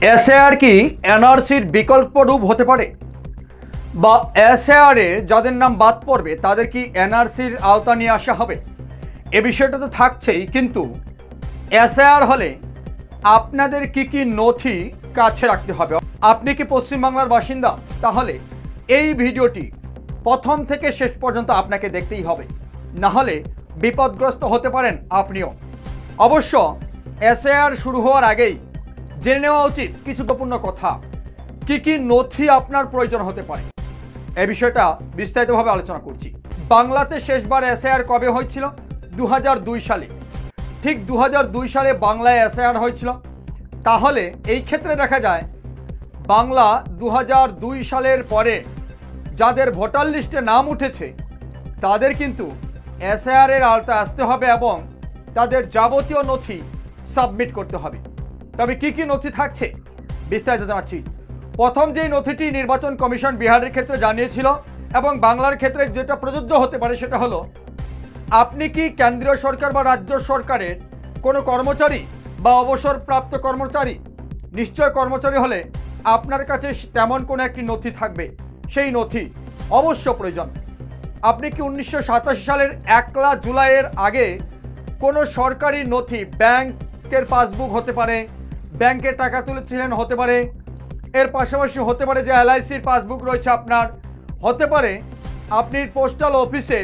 SAR কি এনআরসির বিকল্প রূপ হতে পারে, বা এসএআরের যাদের নাম বাদ পড়বে তাদের কি এনআরসির আওতা নিয়ে আসা হবে? এ বিষয়টা তো থাকছেই, কিন্তু এসএআর হলে আপনাদের কি কি নথি কাছে রাখতে হবে? আপনি কি পশ্চিমবাংলার বাসিন্দা? তাহলে এই ভিডিওটি প্রথম থেকে শেষ পর্যন্ত আপনাকে দেখতেই হবে, না হলে বিপদগ্রস্ত হতে পারেন আপনিও। অবশ্য এসএআর শুরু হওয়ার আগেই জেনে নেওয়া উচিত কিছু গুরুত্বপূর্ণ কথা। কি কি নথি আপনার প্রয়োজন হতে পারে এই বিষয়টা বিস্তারিতভাবে আলোচনা করছি। বাংলাতে শেষবার এসএআর কবে হয়েছিল? 2002 সালে। ঠিক 2002 সালে বাংলায় এসএআর হয়েছিল। তাহলে এই ক্ষেত্রে দেখা যায় বাংলা 2002 সালের পরে যাদের ভোটার লিস্টে নাম উঠেছে তাদের কিন্তু এসএআর এর আওতায় আসতে হবে এবং তাদের যাবতীয় নথি সাবমিট করতে হবে। তবে কি কি নথি থাকছে বিস্তারিত জানাচ্ছি। প্রথম যেই নথিটি নির্বাচন কমিশন বিহারের ক্ষেত্রে জানিয়েছিল এবং বাংলার ক্ষেত্রে যেটা প্রযোজ্য হতে পারে সেটা হলো, আপনি কি কেন্দ্রীয় সরকার বা রাজ্য সরকারের কোনো কর্মচারী বা অবসরপ্রাপ্ত কর্মচারী? নিশ্চয় কর্মচারী হলে আপনার কাছে তেমন কোনো একটি নথি থাকবে, সেই নথি অবশ্য প্রয়োজন। আপনি কি 1987 সালের 1 জুলাইয়ের আগে কোনো সরকারি নথি, ব্যাংকের পাসবুক হতে পারে, ব্যাংকে টাকা তুলেছিলেন হতে পারে, এর পাশাপাশি হতে পারে যে এলআইসির পাসবুক রয়েছে আপনার, হতে পারে আপনি পোস্টাল অফিসে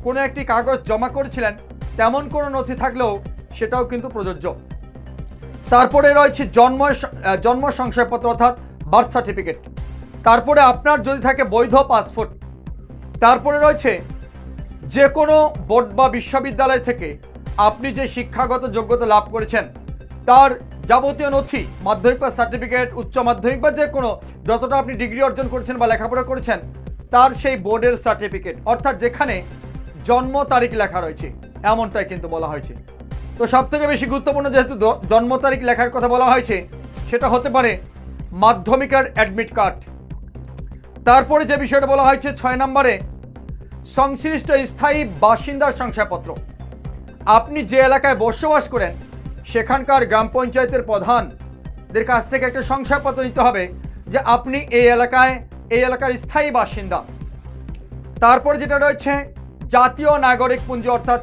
কোনো একটি কাগজ জমা করেছিলেন, তেমন কোনো নথি থাকলেও সেটাও কিন্তু প্রযোজ্য। তারপরে রয়েছে জন্ম শংসাপত্র অর্থাৎ বার্থ সার্টিফিকেট। তারপরে আপনার যদি থাকে বৈধ পাসপোর্ট। তারপরে রয়েছে যে কোনো বোর্ড বা বিশ্ববিদ্যালয় থেকে আপনি যে শিক্ষাগত যোগ্যতা লাভ করেছেন তার যাবতীয় নথি, মাধ্যমিক পাস সার্টিফিকেট, উচ্চ মাধ্যমিক বা যে কোনো যতটা আপনি ডিগ্রি অর্জন করেছেন বা লেখাপড়া করেছেন তার সেই বোর্ডের সার্টিফিকেট, অর্থাৎ যেখানে জন্ম তারিখ লেখা রয়েছে এমনটাই কিন্তু বলা হয়েছে। তো সবথেকে বেশি গুরুত্বপূর্ণ যেহেতু জন্ম তারিখ লেখার কথা বলা হয়েছে, সেটা হতে পারে মাধ্যমিকের অ্যাডমিট কার্ড। তারপরে যে বিষয়টা বলা হয়েছে 6 নম্বরে, সংশ্লিষ্ট স্থায়ী বাসিন্দার শংসাপত্র। আপনি যে এলাকায় বসবাস করেন সেখানকার গ্রাম পঞ্চায়েতের প্রধানদের কাছ থেকে একটা শংসাপত্র নিতে হবে যে আপনি এই এলাকার স্থায়ী বাসিন্দা। তারপর যেটা রয়েছে জাতীয় নাগরিক পুঞ্জি অর্থাৎ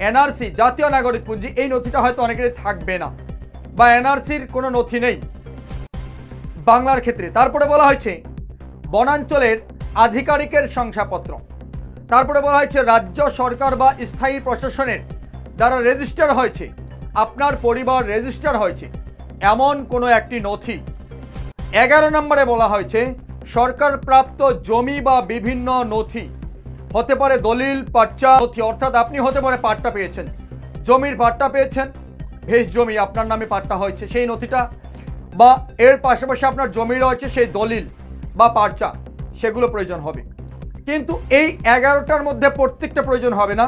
এনআরসি জাতীয় নাগরিক পুঞ্জি, এই নথিটা হয়তো অনেকেরই থাকবে না বা এনআরসির কোনো নথি নেই বাংলার ক্ষেত্রে। তারপরে বলা হয়েছে বনাঞ্চলের আধিকারিকের শংসাপত্র। তারপরে বলা হয়েছে রাজ্য সরকার বা স্থায়ী প্রশাসনের দ্বারা রেজিস্টার হয়েছে, আপনার পরিবার রেজিস্টার হয়েছে এমন কোনো একটি নথি। 11 নম্বরে বলা হয়েছে সরকার প্রাপ্ত জমি বা বিভিন্ন নথি, হতে পারে দলিল, পাট্টা নথি, অর্থাৎ আপনি হতে পারে পাট্টা পেয়েছেন, জমির পাট্টা পেয়েছেন, ভেষ জমি আপনার নামে পাট্টা হয়েছে সেই নথিটা, বা এর পাশাপাশি আপনার জমি রয়েছে সেই দলিল বা পাট্টা, সেগুলো প্রয়োজন হবে। কিন্তু এই 11টার মধ্যে প্রত্যেকটা প্রয়োজন হবে না,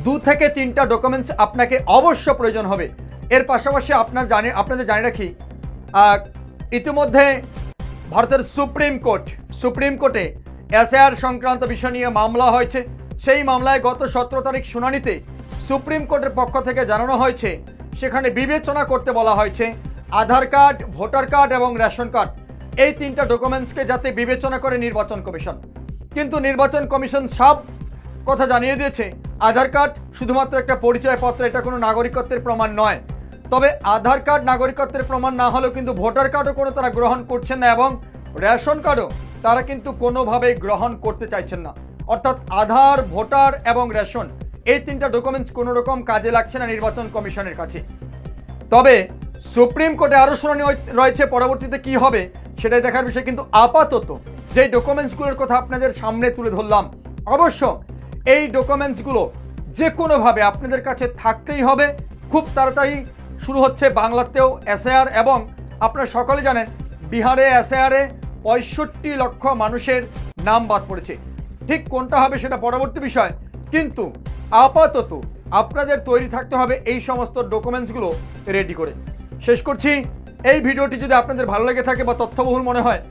2 থেকে 3টা ডকুমেন্টস আপনাকে অবশ্য প্রয়োজন হবে। এর পাশাপাশি আপনাদের জানিয়ে রাখি, ইতিমধ্যে ভারতের সুপ্রিম কোর্টে এসএআর সংক্রান্ত বিষয় নিয়ে মামলা হয়েছে। সেই মামলায় গত 17 তারিখ শুনানিতে সুপ্রিম কোর্টের পক্ষ থেকে জানানো হয়েছে, সেখানে বিবেচনা করতে বলা হয়েছে আধার কার্ড, ভোটার কার্ড এবং রেশন কার্ড, এই 3টা ডকুমেন্টসকে যাতে বিবেচনা করে নির্বাচন কমিশন। কিন্তু নির্বাচন কমিশন সব কথা জানিয়ে দিয়েছে আধার কার্ড শুধুমাত্র একটা পরিচয়পত্র, এটা কোনো নাগরিকত্বের প্রমাণ নয়। তবে আধার কার্ড নাগরিকত্বের প্রমাণ না হলেও কিন্তু ভোটার কার্ডও কোনো তারা গ্রহণ করছেন না এবং রেশন কার্ডও তারা কিন্তু কোনোভাবেই গ্রহণ করতে চাইছেন না। অর্থাৎ আধার, ভোটার এবং রেশন, এই 3টা ডকুমেন্টস কোনো রকম কাজে লাগছে না নির্বাচন কমিশনের কাছে। তবে সুপ্রিম কোর্টে আরও শুনানি রয়েছে, পরবর্তীতে কি হবে সেটাই দেখার বিষয়। কিন্তু আপাতত যেই ডকুমেন্টসগুলোর কথা আপনাদের সামনে তুলে ধরলাম, অবশ্য এই ডকুমেন্টসগুলো যে কোনোভাবে আপনাদের কাছে থাকতেই হবে। খুব তাড়াতাড়ি শুরু হচ্ছে বাংলাতেও এসএআর, এবং আপনারা সকলে জানেন বিহারে এসএআরে 65 লক্ষ মানুষের নাম বাদ পড়েছে। ঠিক কোনটা হবে সেটা পরবর্তী বিষয়, কিন্তু আপাতত আপনাদের তৈরি থাকতে হবে এই সমস্ত ডকুমেন্টসগুলো রেডি করে। শেষ করছি, এই ভিডিওটি যদি আপনাদের ভালো লেগে থাকে বা তথ্যবহুল মনে হয়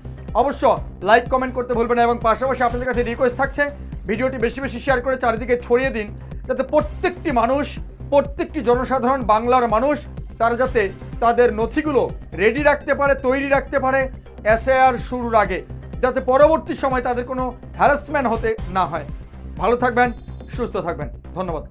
অবশ্য লাইক কমেন্ট করতে ভুলবেন না, এবং পাশাপাশি আপনাদের কাছে রিকোয়েস্ট থাকছে ভিডিওটি বেশি বেশি শেয়ার করে চারিদিকে ছড়িয়ে দিন, যাতে প্রত্যেকটি মানুষ, প্রত্যেকটি জনসাধারণ, বাংলার মানুষ তারা যাতে তাদের নথিগুলো রেডি রাখতে পারে, তৈরি রাখতে পারে এসআইআর শুরুর আগে, যাতে পরবর্তী সময় তাদের কোনো হ্যারাসমেন্ট হতে না হয়। ভালো থাকবেন, সুস্থ থাকবেন, ধন্যবাদ।